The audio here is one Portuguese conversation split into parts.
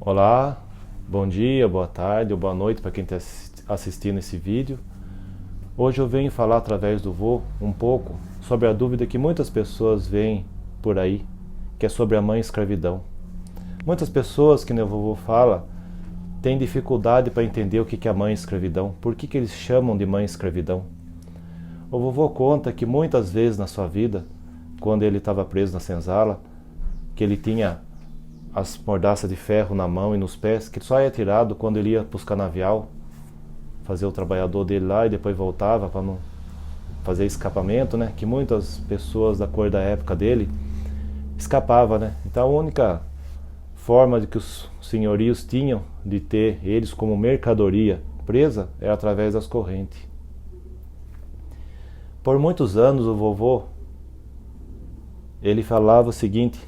Olá, bom dia, boa tarde ou boa noite para quem está assistindo esse vídeo. Hoje eu venho falar através do vô um pouco sobre a dúvida que muitas pessoas veem por aí, que é sobre a mãe escravidão. Muitas pessoas, que nem o vovô fala, têm dificuldade para entender o que é a mãe escravidão, por que eles chamam de mãe escravidão. O vovô conta que muitas vezes na sua vida, quando ele estava preso na senzala, que ele tinha as mordaças de ferro na mão e nos pés, que só é tirado quando ele ia para os canavial, fazer o trabalhador dele lá e depois voltava para não fazer escapamento, né? Que muitas pessoas da cor da época dele escapavam, né? Então a única forma de que os senhorios tinham de ter eles como mercadoria presa era através das correntes. Por muitos anos o vovô, ele falava o seguinte: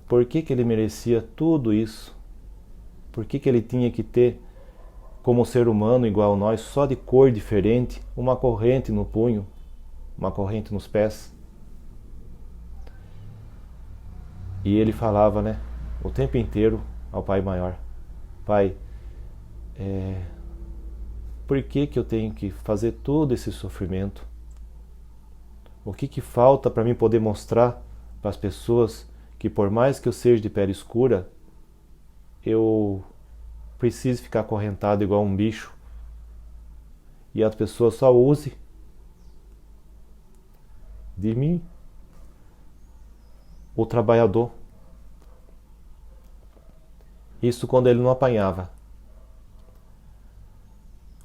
por que ele merecia tudo isso? Por que ele tinha que ter, como ser humano igual a nós, só de cor diferente, uma corrente no punho, uma corrente nos pés? E ele falava, né, o tempo inteiro ao Pai Maior: Pai, por que eu tenho que fazer todo esse sofrimento? O que falta para mim poder mostrar para as pessoas que, por mais que eu seja de pele escura, eu preciso ficar acorrentado igual um bicho e as pessoas só usem de mim, o trabalhador? Isso quando ele não apanhava.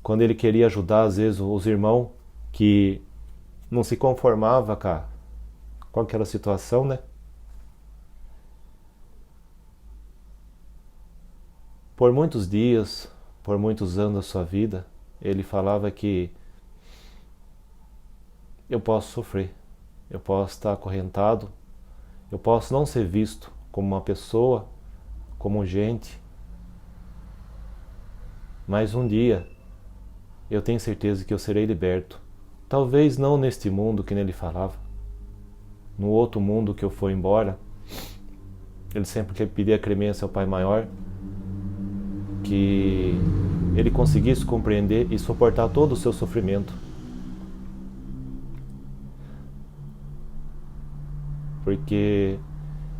Quando ele queria ajudar, às vezes, os irmãos que não se conformava com aquela situação, né? Por muitos dias, por muitos anos da sua vida, ele falava que eu posso sofrer, eu posso estar acorrentado, eu posso não ser visto como uma pessoa, como gente, mas um dia eu tenho certeza que eu serei liberto. Talvez não neste mundo que ele falava, no outro mundo que eu for embora. Ele sempre pedia clemência ao Pai Maior, que ele conseguisse compreender e suportar todo o seu sofrimento. Porque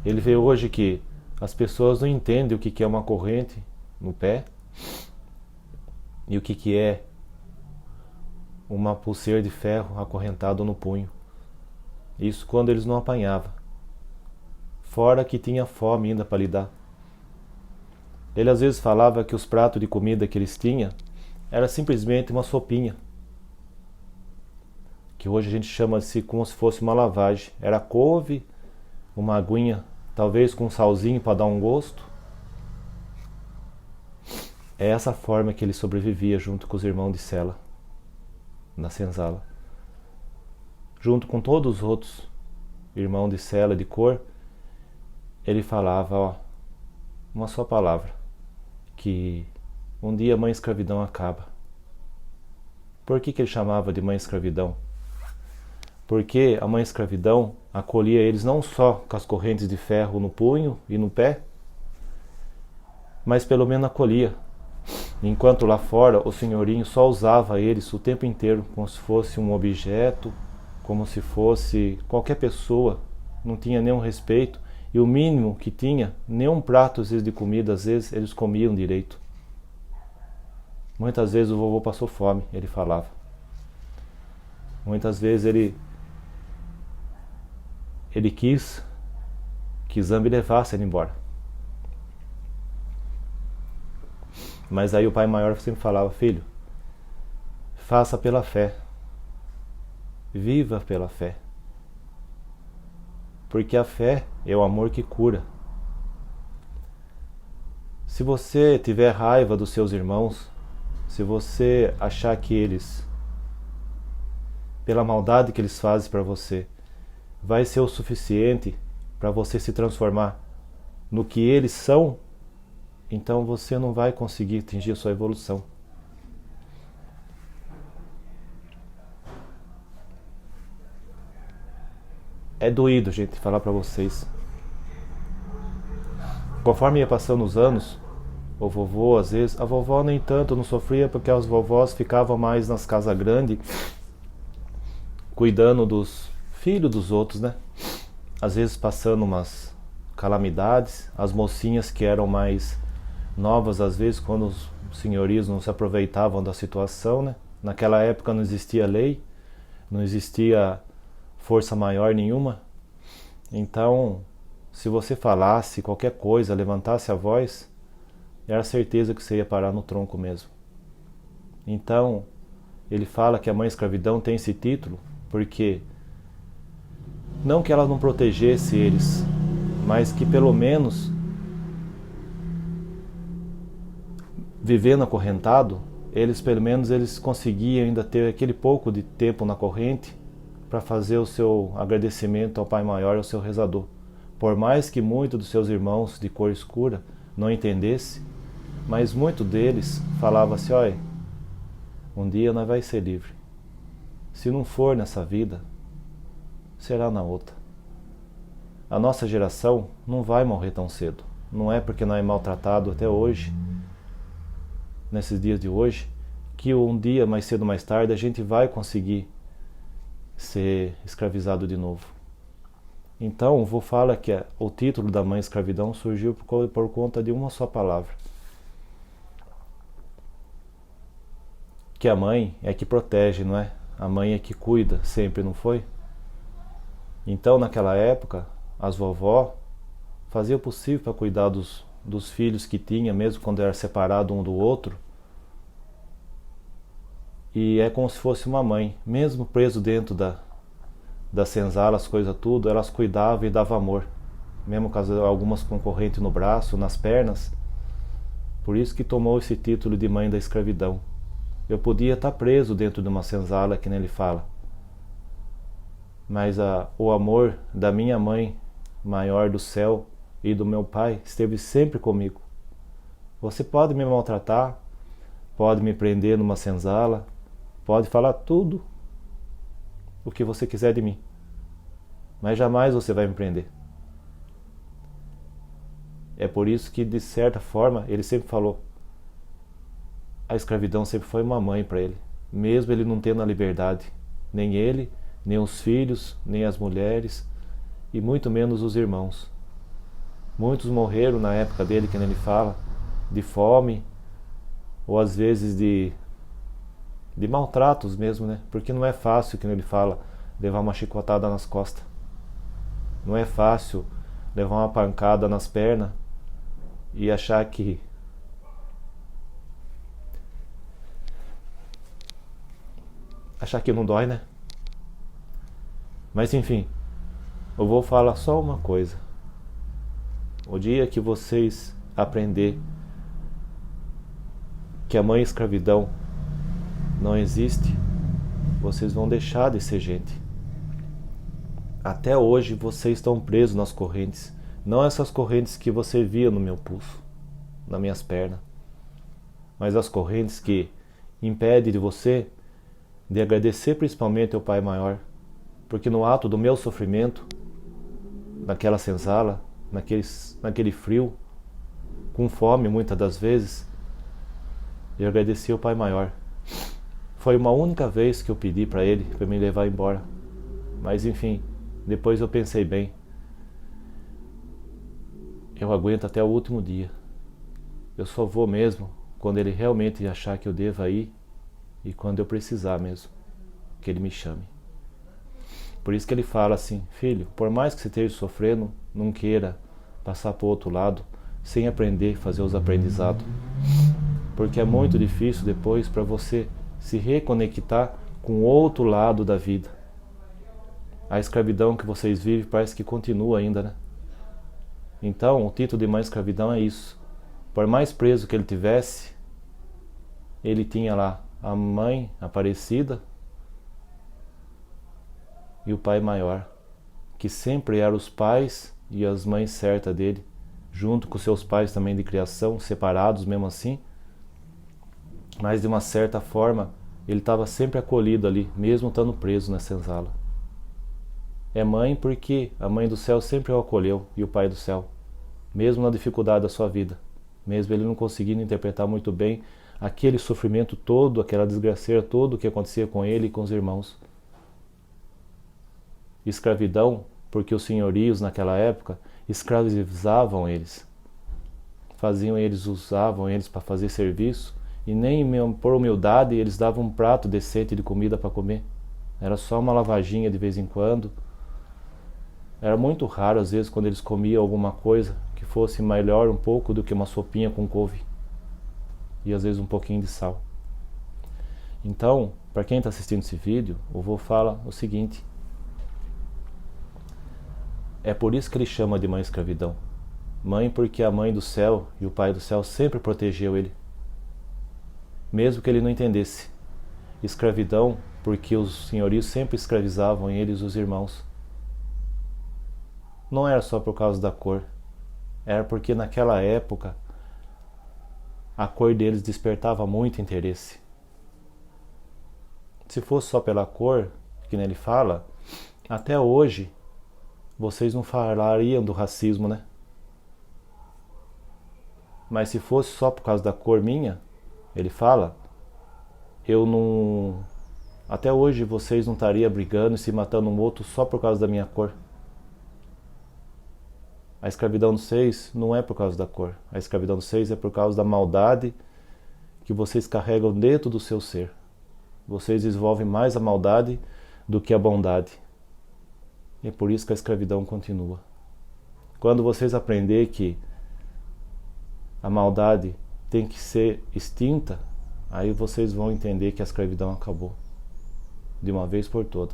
ele vê hoje que as pessoas não entendem o que é uma corrente no pé e o que é uma pulseira de ferro acorrentado no punho. Isso quando eles não apanhavam. Fora que tinha fome ainda para lidar. Ele às vezes falava que os pratos de comida que eles tinham era simplesmente uma sopinha, que hoje a gente chama-se como se fosse uma lavagem. Era couve, uma aguinha, talvez com um salzinho para dar um gosto. É essa forma que ele sobrevivia junto com os irmãos de cela, na senzala. Junto com todos os outros irmãos de cela de cor, ele falava, uma só palavra: que um dia a mãe escravidão acaba. Por que ele chamava de mãe escravidão? Porque a mãe escravidão acolhia eles não só com as correntes de ferro no punho e no pé, mas pelo menos acolhia. Enquanto lá fora o senhorinho só usava eles o tempo inteiro como se fosse um objeto, como se fosse qualquer pessoa, não tinha nenhum respeito, e o mínimo que tinha, nem um prato às vezes de comida, às vezes eles comiam direito. Muitas vezes o vovô passou fome, ele falava. Muitas vezes ele quis que Zambi levasse ele embora. Mas aí o Pai Maior sempre falava: filho, faça pela fé, viva pela fé, porque a fé é o amor que cura. Se você tiver raiva dos seus irmãos, se você achar que eles, pela maldade que eles fazem para você, vai ser o suficiente para você se transformar no que eles são, então você não vai conseguir atingir a sua evolução. É doído, gente, falar para vocês. Conforme ia passando os anos, O vovô, às vezes, a vovó nem tanto não sofria porque as vovós ficavam mais nas casas grandes, cuidando dos filhos dos outros, né? Às vezes passando umas calamidades, as mocinhas que eram mais novas, às vezes, quando os senhorios não se aproveitavam da situação, né? Naquela época não existia lei, não existia força maior nenhuma. Então, se você falasse qualquer coisa, levantasse a voz, era certeza que você ia parar no tronco mesmo. Então, ele fala que a mãe escravidão tem esse título porque não que ela não protegesse eles, mas que pelo menos vivendo acorrentado, eles pelo menos eles conseguiam ainda ter aquele pouco de tempo na corrente para fazer o seu agradecimento ao Pai Maior, ao seu rezador. Por mais que muitos dos seus irmãos de cor escura não entendesse, mas muito deles falava assim: olha, um dia nós vai ser livre. Se não for nessa vida, será na outra. A nossa geração não vai morrer tão cedo. Não é porque nós é maltratado até hoje, nesses dias de hoje, que um dia, mais cedo ou mais tarde, a gente vai conseguir ser escravizado de novo. Então, vou falar que o título da mãe escravidão surgiu por conta de uma só palavra. Que a mãe é que protege, não é? A mãe é que cuida, sempre, não foi? Então, naquela época, as vovó faziam o possível para cuidar dos filhos que tinha, mesmo quando era separado um do outro. E é como se fosse uma mãe, mesmo preso dentro da senzala, as coisas tudo, elas cuidavam e davam amor. Mesmo com algumas com corrente no braço, nas pernas. Por isso que tomou esse título de mãe da escravidão. Eu podia estar preso dentro de uma senzala, que nem ele fala. Mas o amor da minha mãe, maior do céu, e do meu pai, esteve sempre comigo. Você pode me maltratar, pode me prender numa senzala, pode falar tudo o que você quiser de mim, mas jamais você vai me prender. É por isso que, de certa forma, ele sempre falou, a escravidão sempre foi uma mãe para ele, mesmo ele não tendo a liberdade, nem ele, nem os filhos, nem as mulheres, e muito menos os irmãos. Muitos morreram na época dele, que ele fala, de fome, ou às vezes de maltratos mesmo, né? Porque não é fácil, que ele fala, levar uma chicotada nas costas. Não é fácil levar uma pancada nas pernas e achar que não dói, né? Mas enfim, eu vou falar só uma coisa. O dia que vocês aprender que a mãe escravidão não existe, vocês vão deixar de ser gente. Até hoje vocês estão presos nas correntes, não essas correntes que você via no meu pulso, nas minhas pernas, mas as correntes que impedem de você de agradecer principalmente ao Pai Maior, porque no ato do meu sofrimento, naquela senzala, naquele frio, com fome muitas das vezes, eu agradeci ao Pai Maior. Foi uma única vez que eu pedi para ele para me levar embora, mas enfim, depois eu pensei bem, eu aguento até o último dia. Eu só vou mesmo quando ele realmente achar que eu deva ir e quando eu precisar mesmo, que ele me chame. Por isso que ele fala assim, filho, por mais que você esteja sofrendo, não queira passar para o outro lado sem aprender, fazer os aprendizados. Porque é muito difícil depois para você se reconectar com o outro lado da vida. A escravidão que vocês vivem parece que continua ainda, né? Então, o título de mãe escravidão é isso. Por mais preso que ele tivesse, ele tinha lá a mãe Aparecida e o Pai Maior, que sempre eram os pais e as mães certas dele, junto com seus pais também de criação, separados mesmo assim, mas de uma certa forma ele estava sempre acolhido ali, mesmo estando preso na senzala. É mãe porque a mãe do céu sempre o acolheu, e o Pai do céu, mesmo na dificuldade da sua vida. mesmo ele não conseguindo interpretar muito bem aquele sofrimento todo, aquela desgraceira toda que acontecia com ele e com os irmãos. Escravidão, porque os senhorios naquela época escravizavam eles, usavam eles para fazer serviço, e nem por humildade eles davam um prato decente de comida para comer. Era só uma lavaginha de vez em quando. Era muito raro, às vezes, quando eles comiam alguma coisa que fosse melhor um pouco do que uma sopinha com couve. E às vezes um pouquinho de sal. Então, para quem está assistindo esse vídeo, o vô fala o seguinte: é por isso que ele chama de mãe escravidão. Mãe porque a mãe do céu e o pai do céu sempre protegeu ele, mesmo que ele não entendesse. Escravidão porque os senhorios sempre escravizavam eles, os irmãos. Não era só por causa da cor, era porque naquela época a cor deles despertava muito interesse. Se fosse só pela cor, que nem ele fala, até hoje vocês não falariam do racismo, né? Mas se fosse só por causa da cor minha, ele fala, eu não... Até hoje vocês não estariam brigando e se matando um outro só por causa da minha cor. A escravidão de vocês não é por causa da cor. A escravidão de vocês é por causa da maldade que vocês carregam dentro do seu ser. Vocês desenvolvem mais a maldade do que a bondade. E é por isso que a escravidão continua. Quando vocês aprenderem que a maldade tem que ser extinta, aí vocês vão entender que a escravidão acabou. De uma vez por toda.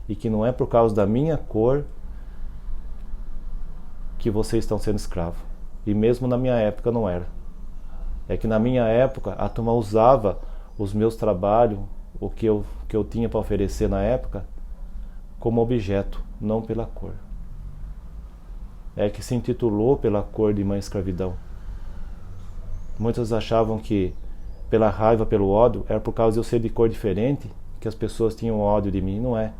E que não é por causa da minha cor que vocês estão sendo escravos. E mesmo na minha época não era. É que na minha época a turma usava os meus trabalhos, o que eu tinha para oferecer na época, como objeto, não pela cor. É que se intitulou pela cor de mãe escravidão. Muitos achavam que pela raiva, pelo ódio, era por causa de eu ser de cor diferente que as pessoas tinham ódio de mim. Não é.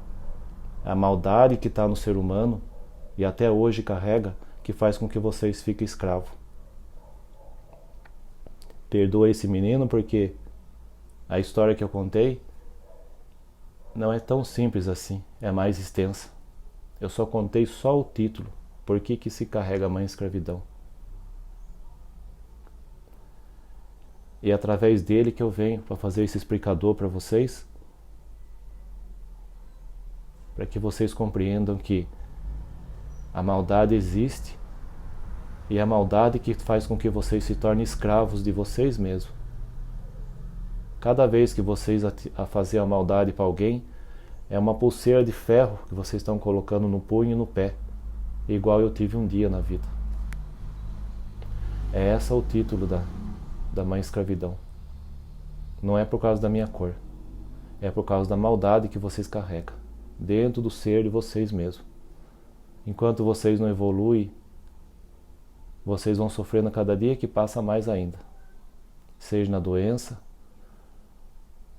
A maldade que está no ser humano e até hoje carrega, que faz com que vocês fiquem escravos. Perdoa esse menino porque a história que eu contei não é tão simples assim, é mais extensa. Eu só contei só o título, por que se carrega a mãe escravidão. E é através dele que eu venho para fazer esse explicador para vocês, para que vocês compreendam que a maldade existe e é a maldade que faz com que vocês se tornem escravos de vocês mesmos. Cada vez que vocês a fazer a maldade para alguém, é uma pulseira de ferro que vocês estão colocando no punho e no pé, igual eu tive um dia na vida. É esse o título da mãe escravidão. Não é por causa da minha cor, é por causa da maldade que vocês carregam dentro do ser de vocês mesmos. Enquanto vocês não evoluem, vocês vão sofrendo a cada dia que passa mais ainda. Seja na doença,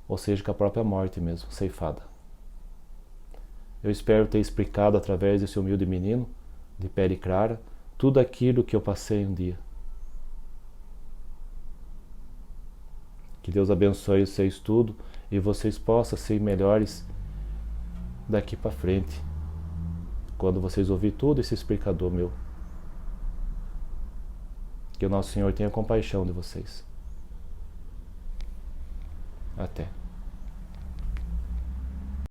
ou seja com a própria morte mesmo, ceifada. Eu espero ter explicado através desse humilde menino, de pele clara, tudo aquilo que eu passei um dia. Que Deus abençoe vocês tudo e vocês possam ser melhores daqui para frente, quando vocês ouvirem todo esse explicador meu. Que o nosso Senhor tenha compaixão de vocês. Até.